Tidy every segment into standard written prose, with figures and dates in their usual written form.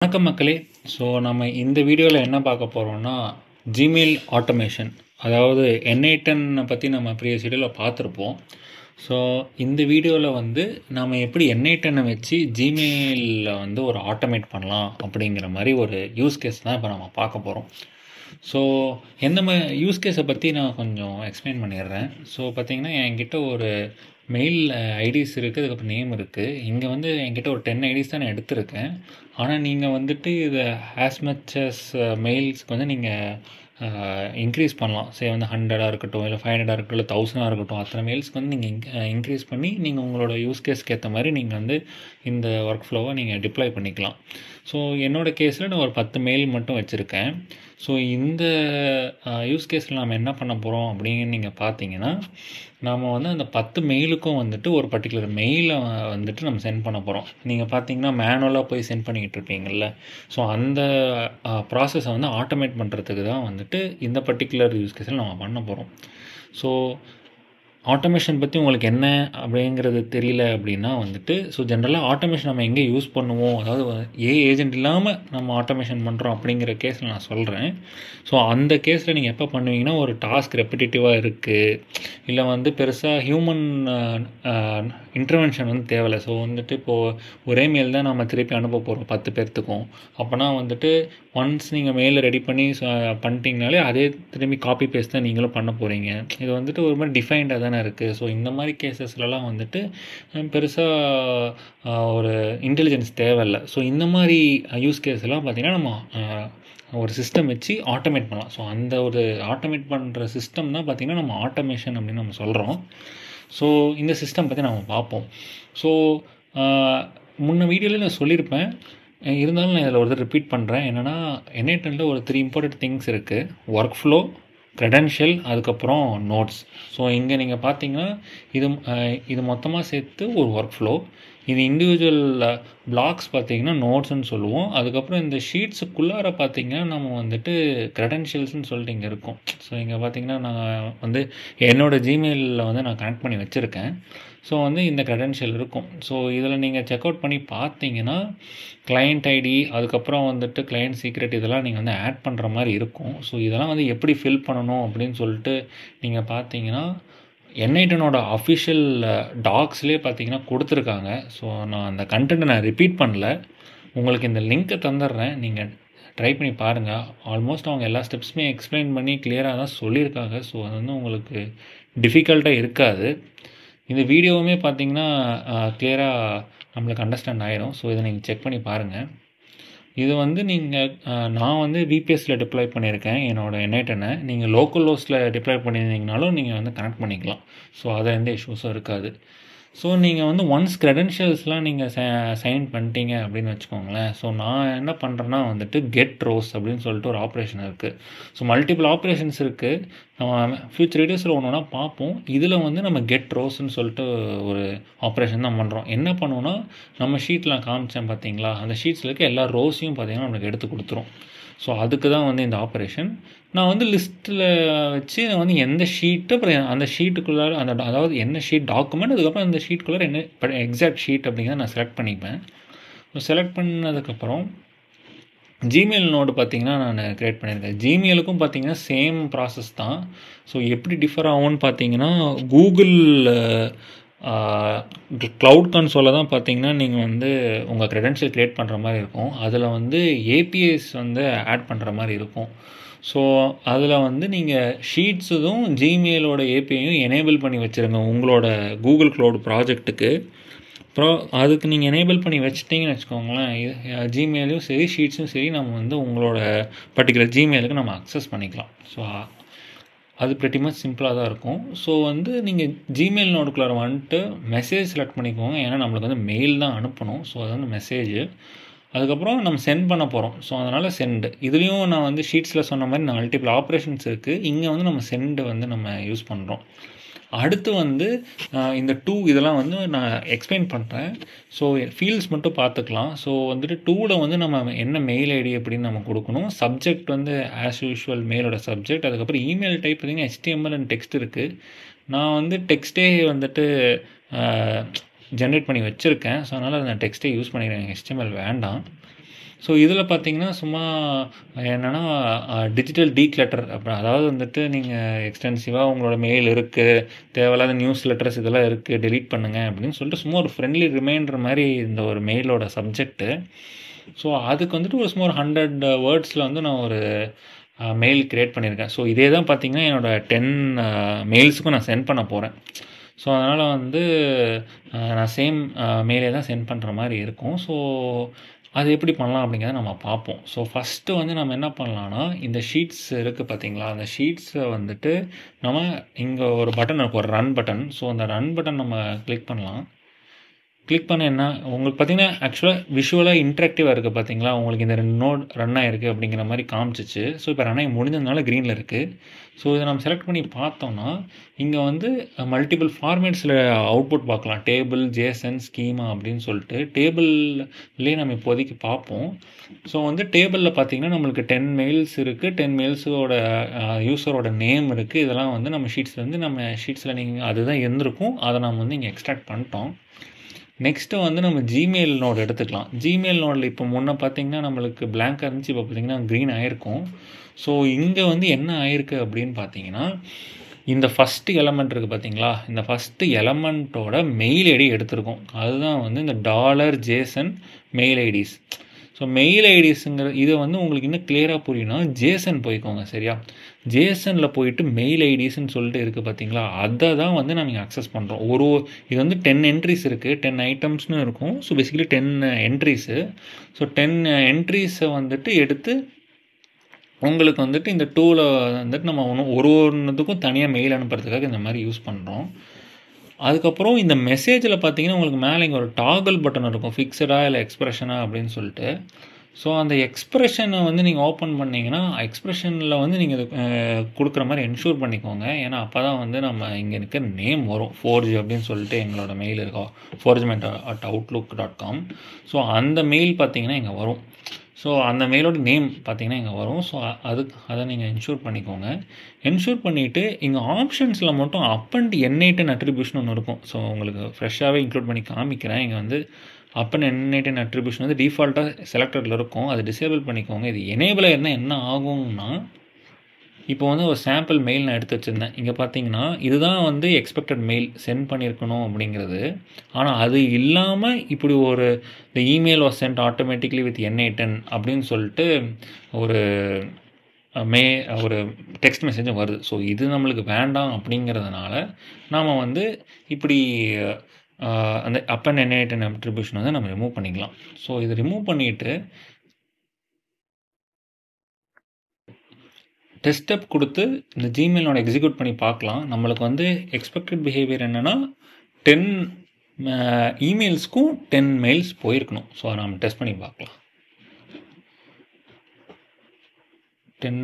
வணக்கம் மக்களே. ஸோ நம்ம இந்த வீடியோவில் என்ன பார்க்க போகிறோம்னா, ஜிமெயில் ஆட்டோமேஷன். அதாவது N8N பற்றி நம்ம ப்ரீவியஸ் வீடியோவில் பார்த்துருப்போம். ஸோ இந்த வீடியோவில் வந்து நம்ம எப்படி N8N வச்சு ஜிமெயிலில் வந்து ஒரு ஆட்டோமேட் பண்ணலாம் அப்படிங்கிற மாதிரி ஒரு யூஸ் கேஸ் தான் இப்போ நம்ம பார்க்க போகிறோம். ஸோ எந்த யூஸ் கேஸை பற்றி நான் கொஞ்சம் எக்ஸ்பிளைன் பண்ணிடுறேன். ஸோ பார்த்திங்கன்னா என்கிட்ட ஒரு மெயில் ஐடிஸ் இருக்குது, அதுக்கப்புறம் நேம் இருக்குது. இங்கே வந்து என்கிட்ட ஒரு 10 ஐடிஸ் தான் நான் எடுத்திருக்கேன். ஆனால் நீங்கள் வந்துட்டு இதை ஆஸ் மச் அஸ் மெயில்ஸ்க்கு வந்து நீங்கள் இன்க்ரீஸ் பண்ணலாம். சே வந்து 100 இருக்கட்டும், இல்லை 500 இருக்கட்டும், இல்லை 1000 இருக்கட்டும். அத்தனை மெயில்ஸ்க்கு வந்து நீங்கள் இன்க்ரீஸ் பண்ணி நீங்கள் உங்களோட யூஸ் கேஸ்க்கு ஏற்ற மாதிரி நீங்கள் வந்து இந்த ஒர்க் ஃப்ளோவை நீங்கள் டிப்ளாய் பண்ணிக்கலாம். ஸோ என்னோடய கேஸில் நான் ஒரு 10 மெயில் மட்டும் வச்சுருக்கேன். ஸோ இந்த யூஸ் கேஸில் நம்ம என்ன பண்ண போகிறோம் அப்படின்னு நீங்கள் பார்த்தீங்கன்னா, நாம் வந்து அந்த 10 மெயிலுக்கும் வந்துட்டு ஒரு பர்டிகுலர் மெயிலை வந்துட்டு நம்ம சென்ட் பண்ண போகிறோம். நீங்கள் பார்த்தீங்கன்னா மேனுவலாக போய் சென்ட் பண்ணிக்கிட்டு இருப்பீங்கள்ல. ஸோ அந்த ப்ராசஸை வந்து ஆட்டோமேட் பண்ணுறதுக்கு தான் வந்துட்டு இந்த பர்டிகுலர் யூஸ் கேஸில் நம்ம பண்ண போகிறோம். ஸோ ஆட்டோமேஷன் பற்றி உங்களுக்கு என்ன அப்படிங்கிறது தெரியல அப்படின்னா வந்துட்டு, ஸோ ஜென்ரலாக ஆட்டோமேஷன் நம்ம எங்கே யூஸ் பண்ணுவோம், அதாவது ஏஜென்ட் இல்லாமல் நம்ம ஆட்டோமேஷன் பண்ணுறோம் அப்படிங்கிற கேஸில் நான் சொல்கிறேன். ஸோ அந்த கேஸில் நீங்கள் எப்போ பண்ணுவீங்கன்னா, ஒரு டாஸ்க் ரெப்பிட்டேட்டிவாக இருக்குது, இல்லை வந்து பெருசாக ஹியூமன் இன்டர்வென்ஷன் வந்து தேவையில்லை. ஸோ வந்துட்டு இப்போது ஒரே மெயில் தான் நம்ம திருப்பி அனுப்ப போகிறோம் 10 பேர்த்துக்கும். அப்போனா வந்துட்டு ஒன்ஸ் நீங்கள் மெயிலை ரெடி பண்ணி பண்ணிட்டீங்கனாலே அதே திரும்பி காப்பி பேஸ்ட் தான் நீங்களும் பண்ண போகிறீங்க. இது வந்துட்டு ஒரு மாதிரி டிஃபைன்டாக தானே இருக்குது. ஸோ இந்த மாதிரி கேசஸ்லலாம் வந்துட்டு பெருசாக ஒரு இன்டெலிஜென்ஸ் தேவையில்லை. ஸோ இந்த மாதிரி யூஸ் கேஸ்லாம் பார்த்திங்கன்னா நம்ம ஒரு சிஸ்டம் வச்சு ஆட்டோமேட் பண்ணலாம். ஸோ அந்த ஒரு ஆட்டோமேட் பண்ணுற சிஸ்டம் தான் பார்த்திங்கன்னா நம்ம ஆட்டோமேஷன் அப்படின்னு நம்ம சொல்கிறோம். ஸோ இந்த சிஸ்டம் பற்றி நம்ம பார்ப்போம். ஸோ முன்ன வீடியோவில் நான் சொல்லியிருப்பேன், இருந்தாலும் நான் இதில் ஒரு தடவை ரிப்பீட் பண்ணுறேன். என்னென்னா N8Nல ஒரு 3 இம்பார்ட்டன்ட் திங்ஸ் இருக்குது. ஒர்க் ஃப்ளோ, க்ரெடென்ஷியல், அதுக்கப்புறம் நோட்ஸ். ஸோ இங்கே நீங்கள் பார்த்தீங்கன்னா இது மொத்தமாக சேர்த்து ஒரு ஒர்க் ஃப்ளோ. இது இண்டிவிஜுவல் பிளாக்ஸ் பார்த்திங்கன்னா நோட்ஸ்ன்னு சொல்லுவோம். அதுக்கப்புறம் இந்த ஷீட்ஸுக்குள்ளார பார்த்திங்கன்னா நம்ம வந்துட்டு க்ரெடென்ஷியல்ஸ்னு சொல்லிட்டு இங்கே இருக்கும். ஸோ இங்கே பார்த்திங்கன்னா நான் வந்து என்னோடய ஜிமெயிலில் வந்து நான் கனெக்ட் பண்ணி வச்சுருக்கேன். ஸோ வந்து இந்த க்ரெடென்ஷியல் இருக்கும். ஸோ இதில் நீங்கள் செக் அவுட் பண்ணி பார்த்தீங்கன்னா கிளையண்ட் ஐடி, அதுக்கப்புறம் வந்துட்டு கிளையண்ட் சீக்ரெட், இதெல்லாம் நீங்கள் வந்து ஆட் பண்ணுற மாதிரி இருக்கும். ஸோ இதெல்லாம் வந்து எப்படி ஃபில் பண்ணணும் அப்படின்னு சொல்லிட்டு நீங்கள் பார்த்தீங்கன்னா N8Nோட அஃபிஷியல் டாக்ஸ்லேயே பார்த்தீங்கன்னா கொடுத்துருக்காங்க. ஸோ நான் அந்த கண்டென்ட்டை நான் ரிப்பீட் பண்ணல, உங்களுக்கு இந்த லிங்க்கை தந்துடுறேன், நீங்கள் ட்ரை பண்ணி பாருங்கள். ஆல்மோஸ்ட் அவங்க எல்லா ஸ்டெப்ஸுமே எக்ஸ்பிளைன் பண்ணி கிளியராக தான் சொல்லியிருக்காங்க. ஸோ அது வந்து உங்களுக்கு டிஃபிகல்ட்டாக இருக்காது. இந்த வீடியோவுமே பார்த்தீங்கன்னா கிளியராக நம்மளுக்கு அண்டர்ஸ்டாண்ட் ஆகிடும். ஸோ இதை நீங்கள் செக் பண்ணி பாருங்கள். இது வந்து நான் வந்து VPSல டிப்ளாய் பண்ணியிருக்கேன் என்னோடய N8Nனை. நீங்கள் லோக்கல் ஹோஸ்ட்டில் டிப்ளாய் பண்ணியிருந்தீங்கனாலும் நீங்கள் வந்து கனெக்ட் பண்ணிக்கலாம். ஸோ அது எந்த இஷ்யூஸும் இருக்காது. ஸோ நீங்கள் வந்து ஒன்ஸ் க்ரெடென்ஷியல்ஸ்லாம் நீங்கள் சைன் பண்ணிட்டீங்க அப்படின்னு வச்சுக்கோங்களேன். ஸோ நான் என்ன பண்ணுறேன்னா வந்துட்டு கெட் ரோஸ் அப்படின்னு சொல்லிட்டு ஒரு ஆப்ரேஷன் இருக்குது. ஸோ மல்டிபிள் ஆப்ரேஷன்ஸ் இருக்குது. நம்ம ஃபியூச்சர் வீடியோஸில் ஒன்று ஒன்றா பார்ப்போம். இதில் வந்து நம்ம கெட் ரோஸ்ன்னு சொல்லிட்டு ஒரு ஆப்ரேஷன் தான் பண்ணுறோம். என்ன பண்ணுவோன்னா, நம்ம ஷீட்டில் காமிச்சேன் பார்த்தீங்களா, அந்த ஷீட்ஸில் இருக்க எல்லா ரோஸையும் பார்த்திங்கன்னா நம்மளுக்கு எடுத்து கொடுத்துரும். ஸோ அதுக்கு தான் வந்து இந்த ஆப்ரேஷன். நான் வந்து லிஸ்ட்டில் வச்சு நான் வந்து எந்த ஷீட்டு, அப்புறம் அந்த ஷீட்டுக்குள்ளார அதாவது என்ன ஷீட் டாக்குமெண்ட், அதுக்கப்புறம் அந்த ஷீட்டுக்குள்ளார என்ன எக்ஸாக்ட் ஷீட் அப்படிங்கிறத நான் செலக்ட் பண்ணிப்பேன். ஸோ செலக்ட் பண்ணதுக்கப்புறம் ஜிமெயில் நோடு பார்த்திங்கன்னா நான் க்ரியேட் பண்ணியிருக்கேன். ஜிமெயிலுக்கும் பார்த்திங்கன்னா சேம் ப்ராசஸ் தான். ஸோ எப்படி டிஃபர் ஆகும்னு பார்த்தீங்கன்னா, கூகுள் க்ளவுட் கன்சோலில் தான் பார்த்தீங்கன்னா நீங்கள் வந்து உங்கள் க்ரெடென்ஷியல் க்ரியேட் பண்ணுற மாதிரி இருக்கும். அதில் வந்து ஏபிஎஸ் வந்து ஆட் பண்ணுற மாதிரி இருக்கும். ஸோ அதில் வந்து நீங்கள் ஷீட்ஸும் ஜிமெயிலோட ஏபிஐயும் எனேபிள் பண்ணி வச்சுருங்க உங்களோட கூகுள் க்ளவுட் ப்ராஜெக்ட்டுக்கு. அப்புறம் அதுக்கு நீங்கள் எனேபிள் பண்ணி வச்சிட்டிங்கன்னு வச்சுக்கோங்களேன், ஜிமெயிலும் சரி ஷீட்ஸும் சரி நம்ம வந்து உங்களோட பர்டிகுலர் ஜிமெயிலுக்கு நம்ம அக்சஸ் பண்ணிக்கலாம். ஸோ அது ப்ரெட்டி மச் சிம்பிளாக தான் இருக்கும். ஸோ வந்து நீங்கள் ஜிமெயில் நோடுக்குள்ளார வந்துட்டு மெசேஜ் செலக்ட் பண்ணிக்கோங்க. ஏன்னா நம்மளுக்கு வந்து மெயில் தான் அனுப்பணும். ஸோ அது வந்து மெசேஜு. அதுக்கப்புறம் நம்ம சென்ட் பண்ண போகிறோம். ஸோ அதனால் சென்டு. இதுலேயும் நான் வந்து ஷீட்ஸில் சொன்ன மாதிரி மல்டிபிள் ஆப்ரேஷன்ஸ் இருக்குது. இங்கே வந்து நம்ம சென்டு வந்து நம்ம யூஸ் பண்ணுறோம். அடுத்து வந்து இந்த இதெல்லாம் வந்து நான் எக்ஸ்பிளைன் பண்ணுறேன். ஸோ ஃபீல்ட்ஸ் மட்டும் பார்த்துக்கலாம். ஸோ வந்துட்டு 2ல வந்து நம்ம என்ன மெயில் ஐடி அப்படின்னு நம்ம கொடுக்கணும். சப்ஜெக்ட் வந்து ஆஸ் யூஷுவல் மெயிலோட சப்ஜெக்ட். அதுக்கப்புறம் இமெயில் டைப் பார்த்திங்கன்னா HTML அண்ட் டெக்ஸ்ட் இருக்குது. நான் வந்து டெக்ஸ்ட்டே வந்துட்டு ஜென்ரேட் பண்ணி வச்சுருக்கேன். ஸோ அதனால் நான் டெக்ஸ்ட்டே யூஸ் பண்ணிக்கிறேன், HTML வேண்டாம். ஸோ இதில் பார்த்தீங்கன்னா சும்மா என்னென்னா டிஜிட்டல் டீக்ளட்டர் அப்புறம் அதாவது வந்துட்டு நீங்கள் எக்ஸ்டென்சிவாக உங்களோட மெயில் இருக்குது, தேவையில்லாத நியூஸ் லெட்டர்ஸ் இதெல்லாம் இருக்குது, டெலீட் பண்ணுங்கள் அப்படின்னு சொல்லிட்டு சும்மா ஒரு ஃப்ரெண்ட்லி ரிமைண்டர் மாதிரி இந்த ஒரு மெயிலோட சப்ஜெக்ட்டு. ஸோ அதுக்கு வந்துட்டு ஒரு சும்மா ஒரு 100 வேர்ட்ஸில் வந்து நான் ஒரு மெயில் க்ரியேட் பண்ணியிருக்கேன். ஸோ இதே தான் பார்த்தீங்கன்னா என்னோடய 10 மெயில்ஸுக்கும் நான் சென்ட் பண்ண போகிறேன். ஸோ அதனால் வந்து நான் சேம் மெயிலே தான் சென்ட் பண்ணுற மாதிரி இருக்கும். ஸோ அது எப்படி பண்ணலாம் அப்படிங்கிறத நம்ம பார்ப்போம். ஸோ ஃபஸ்ட்டு வந்து நம்ம என்ன பண்ணலான்னா, இந்த ஷீட்ஸ் இருக்குது பார்த்தீங்களா, அந்த ஷீட்ஸை வந்துட்டு நம்ம இங்கே ஒரு பட்டன் இருக்கும், ஒரு ரன் பட்டன். ஸோ அந்த ரன் பட்டன் நம்ம கிளிக் பண்ணலாம். கிளிக் பண்ண என்ன உங்களுக்கு பார்த்தீங்கன்னா ஆக்சுவலாக விஷுவலாக இன்ட்ராக்டிவாக இருக்குது பார்த்தீங்களா, உங்களுக்கு இந்த 2 நோட் ரன் ஆகிருக்கு அப்படிங்கிற மாதிரி காமிச்சிச்சு. ஸோ இப்போ ரன் ஆகி முடிஞ்சதுனால க்ரீனில் இருக்குது. ஸோ இதை நம்ம செலக்ட் பண்ணி பார்த்தோம்னா இங்கே வந்து மல்டிபிள் ஃபார்மேட்ஸில் அவுட்புட் பார்க்கலாம். டேபிள், ஜேசன், ஸ்கீமா அப்படின்னு சொல்லிட்டு டேபிள்லேயே நம்ம இப்போதைக்கு பார்ப்போம். ஸோ வந்து டேபிளில் பார்த்தீங்கன்னா நம்மளுக்கு 10 மெயில்ஸ் இருக்குது, 10 மெயில்ஸோட யூஸரோட நேம் இருக்குது. இதெல்லாம் வந்து நம்ம ஷீட்ஸில் நீங்கள் அதுதான் இருந்திருக்கும், அதை நம்ம வந்து இங்கே எக்ஸ்ட்ராக்ட் பண்ணிட்டோம். நெக்ஸ்ட்டு வந்து நம்ம ஜிமெயில் நோடு எடுத்துக்கலாம். ஜிமெயில் நோடில் இப்போ முன்னே பார்த்தீங்கன்னா நம்மளுக்கு பிளாங்காக இருந்துச்சு, இப்போ பார்த்தீங்கன்னா க்ரீன் ஆகிருக்கும். ஸோ இங்கே வந்து என்ன ஆயிருக்கு அப்படின்னு பார்த்தீங்கன்னா, இந்த ஃபஸ்ட்டு எலமெண்ட் இருக்குது பார்த்தீங்களா, இந்த ஃபஸ்ட்டு எலமெண்ட்டோட மெயில் ஐடி எடுத்திருக்கோம். அதுதான் வந்து இந்த $JSON mail IDs. So mail ஐடிஸுங்கிற இதை வந்து உங்களுக்கு இன்னும் கிளியராக புரியும்னா ஜேசன் போய்க்கோங்க, சரியா. ஜேசனில் போயிட்டு மெயில் ஐடிஸ்ன்னு சொல்லிட்டு இருக்குது பார்த்தீங்களா, அதை தான் வந்து நம்ம இங்கே அக்சஸ் பண்ணுறோம். இது வந்து 10 என்ட்ரிஸ் இருக்குது, 10 ஐட்டம்ஸ்னு இருக்கும். So basically 10 entries. ஸோ 10 என்ட்ரிஸை வந்துட்டு எடுத்து உங்களுக்கு வந்துட்டு இந்த டூவில் வந்துட்டு நம்ம ஒன்றுத்துக்கும் தனியாக மெயில் அனுப்புறதுக்காக இந்த மாதிரி யூஸ் பண்ணுறோம். அதுக்கப்புறம் இந்த மெசேஜில் பார்த்தீங்கன்னா உங்களுக்கு மேலே இங்கே ஒரு டாகல் பட்டன் இருக்கும், ஃபிக்ஸடா இல்லை எக்ஸ்ப்ரெஷனா அப்படின்னு சொல்லிட்டு. ஸோ அந்த எக்ஸ்ப்ரெஷனை வந்து நீங்கள் ஓப்பன் பண்ணிங்கன்னா எக்ஸ்ப்ரெஷனில் வந்து நீங்கள் கொடுக்குற மாதிரி என்ஷூர் பண்ணிக்கோங்க. ஏன்னா அப்போ தான் வந்து நம்ம இங்கே இருக்க நேம் வரும், ஃபோர்ஜ் அப்படின்னு சொல்லிட்டு எங்களோட மெயில் இருக்கோம், forgement@outlook.com. ஸோ அந்த மெயில் பார்த்தீங்கன்னா இங்கே வரும். ஸோ அந்த மெயிலோட நேம் பார்த்தீங்கன்னா இங்கே வரும். ஸோ அதை நீங்கள் என்ஷூர் பண்ணிக்கோங்க. என்ஷூர் பண்ணிவிட்டு இங்கே ஆப்ஷன்ஸில் மட்டும் அப் அண்ட் N8 அட்ரிபியூஷன் ஒன்று இருக்கும். ஸோ உங்களுக்கு ஃப்ரெஷ்ஷாகவே இன்க்ளூட் பண்ணி காமிக்கிறேன். இங்கே வந்து அப் அண்ட் N8 அட்ரிபியூஷன் வந்து டிஃபால்ட்டாக செலக்டடில் இருக்கும், அதை டிசேபிள் பண்ணிக்கோங்க. இது எனேபிளாக இருந்தால் என்ன ஆகும்னா, இப்போ வந்து ஒரு சாம்பிள் மெயில் நான் எடுத்து வச்சுருந்தேன். இங்கே பார்த்தீங்கன்னா இதுதான் வந்து எக்ஸ்பெக்டட் மெயில் சென்ட் பண்ணியிருக்கணும் அப்படிங்கிறது. ஆனால் அது இல்லாமல் இப்படி ஒரு the email was sent automatically with N8 அப்படின்னு சொல்லிட்டு ஒரு டெக்ஸ்ட் மெசேஜும் வருது. ஸோ இது நம்மளுக்கு வேண்டாம் அப்படிங்கிறதுனால நாம் வந்து இப்படி அந்த அப் அண்ட் N8 அட்ரிபியூஷன் வந்து நம்ம ரிமூவ் பண்ணிக்கலாம். ஸோ இதை ரிமூவ் பண்ணிவிட்டு டெஸ்ட் ஸ்டெப் கொடுத்து இந்த ஜிமெயிலோட எக்ஸிக்யூட் பண்ணி பார்க்கலாம். நம்மளுக்கு வந்து எக்ஸ்பெக்டட் பிஹேவியர் என்னென்னா 10 இமெயில்ஸ்க்கும் 10 மெயில்ஸ் போயிருக்கணும். ஸோ அதை நம்ம டெஸ்ட் பண்ணி பார்க்கலாம். 10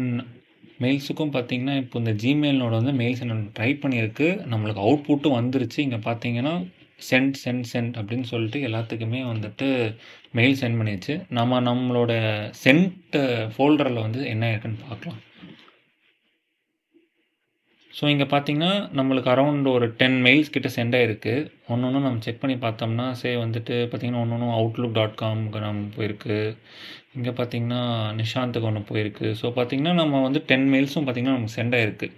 மெயில்ஸுக்கும் பார்த்தீங்கன்னா இப்போ இந்த ஜிமெயிலோட வந்து மெயில்ஸ் என்ன ட்ரை பண்ணியிருக்கு, நம்மளுக்கு அவுட்புட்டும் வந்துருச்சு. இங்கே பார்த்தீங்கன்னா சென்ட் அப்படின்னு சொல்லிட்டு எல்லாத்துக்குமே வந்துட்டு மெயில் சென்ட் பண்ணிடுச்சு. நம்மளோட சென்ட் ஃபோல்டரில் வந்து என்ன இருக்குன்னு பார்க்கலாம். ஸோ இங்கே பார்த்தீங்கன்னா நம்மளுக்கு அரௌண்ட் ஒரு 10 மெயில்ஸ் கிட்ட சென்ட் ஆகிருக்கு. ஒன்று நம்ம செக் பண்ணி பார்த்தோம்னா வந்துட்டு பார்த்தீங்கன்னா ஒன்று outlook.comக்கு நம்ம போயிருக்கு. இங்கே பார்த்தீங்கன்னா நிஷாந்துக்கு ஒன்று போயிருக்கு. ஸோ பார்த்தீங்கன்னா நம்ம வந்து 10 மெயில்ஸும் பார்த்தீங்கன்னா நமக்கு சென்ட் ஆகிருக்கு.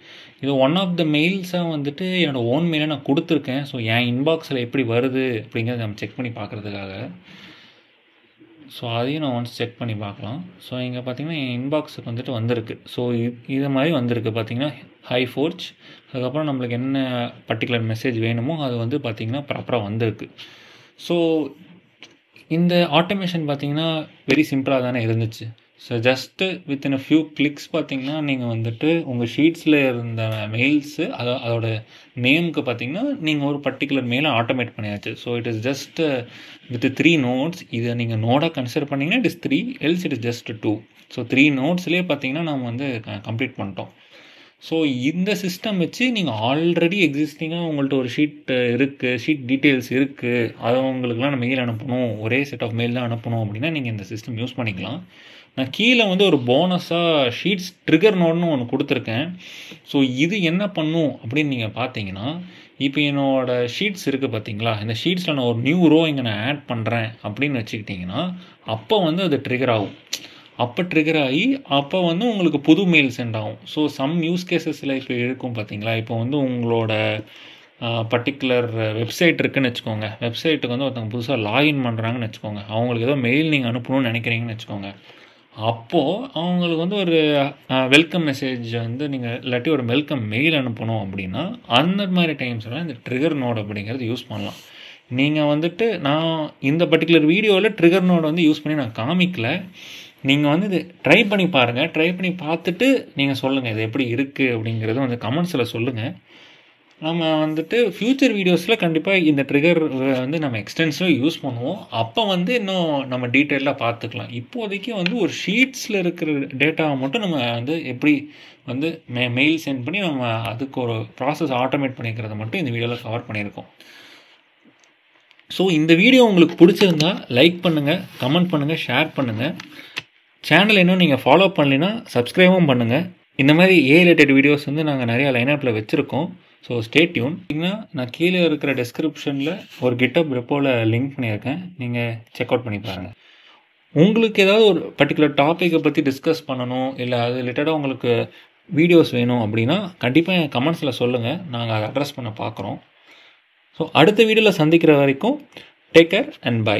இது ஒன் ஆஃப் த மெயில்ஸாக வந்துட்டு என்னோடய ஓன் மெயிலை நான் கொடுத்துருக்கேன். ஸோ என் இன்பாக்ஸில் எப்படி வருது அப்படிங்கிறத நம்ம செக் பண்ணி பார்க்குறதுக்காக. ஸோ அதையும் நான் ஒன்ஸ் செக் பண்ணி பார்க்கலாம். ஸோ இங்கே பார்த்தீங்கன்னா என் இன்பாக்ஸுக்கு வந்துட்டு வந்திருக்கு. ஸோ இது மாதிரி வந்திருக்கு பார்த்தீங்கன்னா ஹை ஃபோர்ஜ். அதுக்கப்புறம் நம்மளுக்கு என்ன பர்டிகுலர் மெசேஜ் வேணுமோ அது வந்து பார்த்திங்கன்னா ப்ராப்பராக வந்திருக்கு. ஸோ இந்த ஆட்டோமேஷன் பார்த்திங்கன்னா வெரி சிம்பிளாக தானே இருந்துச்சு. So just within a few clicks பார்த்திங்கன்னா நீங்கள் வந்துட்டு உங்கள் ஷீட்ஸில் இருந்த மெயில்ஸு அதோட நேமுக்கு பார்த்திங்கன்னா நீங்கள் ஒரு பர்டிகுலர் மெயிலை ஆட்டோமேட் பண்ணியாச்சு. So it is just with 3 notes. இதை நீங்கள் நோடாக கன்சிடர் பண்ணிங்கன்னா it is 3, else it is just 2. So 3 நோட்ஸ்லேயே பார்த்திங்கன்னா நம்ம வந்து கம்ப்ளீட் பண்ணிட்டோம். ஸோ இந்த சிஸ்டம் வச்சு நீங்கள் ஆல்ரெடி எக்ஸிஸ்டிங்காக உங்கள்கிட்ட ஒரு ஷீட் இருக்குது, ஷீட் டீட்டெயில்ஸ் இருக்குது, அது உங்களுக்குலாம் நான் மெயில் அனுப்பணும், ஒரே செட் ஆஃப் மெயில் தான் அனுப்பணும் அப்படின்னா நீங்கள் இந்த சிஸ்டம் யூஸ் பண்ணிக்கலாம். நான் கீழே வந்து ஒரு போனஸாக ஷீட்ஸ் ட்ரிகர் நோட்னு ஒன்று கொடுத்துருக்கேன். ஸோ இது என்ன பண்ணும் அப்படின்னு நீங்கள் பார்த்தீங்கன்னா, இப்போ என்னோடய ஷீட்ஸ் இருக்குது பார்த்தீங்களா, இந்த ஷீட்ஸில் நான் ஒரு நியூ ரோ இங்கே நான் ஆட் பண்ணுறேன் அப்படின்னு வச்சுக்கிட்டிங்கன்னா, அப்போ வந்து அது ட்ரிகர் ஆகும். அப்போ ட்ரிகர் ஆகி அப்போ வந்து உங்களுக்கு புது மெயில் சென்ட் ஆகும். ஸோ சம் யூஸ் கேசஸில் இப்போ இருக்கும் பார்த்தீங்களா, இப்போ வந்து உங்களோட பர்டிகுலர் வெப்சைட் இருக்குதுன்னு வச்சுக்கோங்க. வெப்சைட்டுக்கு வந்து ஒருத்தவங்க புதுசாக லாகின் பண்ணுறாங்கன்னு வச்சுக்கோங்க. அவங்களுக்கு ஏதோ மெயில் நீங்கள் அனுப்பணும்னு நினைக்கிறீங்கன்னு வச்சுக்கோங்க. அப்போது அவங்களுக்கு வந்து ஒரு வெல்கம் மெசேஜ் வந்து நீங்கள் இல்லாட்டி ஒரு வெல்கம் மெயில் அனுப்பணும் அப்படின்னா அந்த மாதிரி டைம்ஸ்லாம் இந்த ட்ரிகர் நோட் அப்படிங்கிறது யூஸ் பண்ணலாம். நீங்கள் வந்துட்டு நான் இந்த பர்டிகுலர் வீடியோவில் ட்ரிகர் நோட் வந்து யூஸ் பண்ணி நான் காமிக்கல. நீங்கள் வந்து இது ட்ரை பண்ணி பாருங்கள். ட்ரை பண்ணி பார்த்துட்டு நீங்கள் சொல்லுங்கள் இது எப்படி இருக்குது அப்படிங்கிறது வந்து கமெண்ட்ஸில் சொல்லுங்கள். நம்ம வந்துட்டு ஃப்யூச்சர் வீடியோஸில் கண்டிப்பாக இந்த ட்ரிகர் வந்து நம்ம எக்ஸ்டென்சிவாக யூஸ் பண்ணுவோம். அப்போ வந்து இன்னும் நம்ம டீட்டெயிலாக பார்த்துக்கலாம். இப்போதைக்கு வந்து ஒரு ஷீட்ஸில் இருக்கிற டேட்டாவை மட்டும் நம்ம வந்து எப்படி வந்து மெயில் சென்ட் பண்ணி நம்ம அதுக்கு ஒரு ப்ராசஸ் ஆட்டோமேட் பண்ணிக்கிறத மட்டும் இந்த வீடியோவில் கவர் பண்ணியிருக்கோம். ஸோ இந்த வீடியோ உங்களுக்கு பிடிச்சிருந்தா லைக் பண்ணுங்கள், கமெண்ட் பண்ணுங்கள், ஷேர் பண்ணுங்கள். சேனல் இன்னும் நீங்கள் ஃபாலோ பண்ணலைன்னா சப்ஸ்கிரைபும் பண்ணுங்கள். இந்த மாதிரி ரிலேட்டட் வீடியோஸ் வந்து நாங்கள் நிறையா லைனப்பில் வச்சுருக்கோம். So stay tune. நான் கீழே இருக்கிற டிஸ்கிரிப்ஷனில் ஒரு GitHub ரெப்போவில் லிங்க் பண்ணியிருக்கேன். நீங்கள் செக் அவுட் பண்ணி பாருங்கள். உங்களுக்கு ஏதாவது ஒரு பர்டிகுலர் டாப்பிக்கை பற்றி டிஸ்கஸ் பண்ணணும், இல்லை அது ரிலேட்டடாக உங்களுக்கு வீடியோஸ் வேணும் அப்படின்னா கண்டிப்பாக என் கமெண்ட்ஸில் சொல்லுங்கள். நாங்கள் அதை அட்ரஸ் பண்ண பார்க்குறோம். ஸோ அடுத்த வீடியோவில் சந்திக்கிற வரைக்கும் டேக் கேர் அண்ட் பை.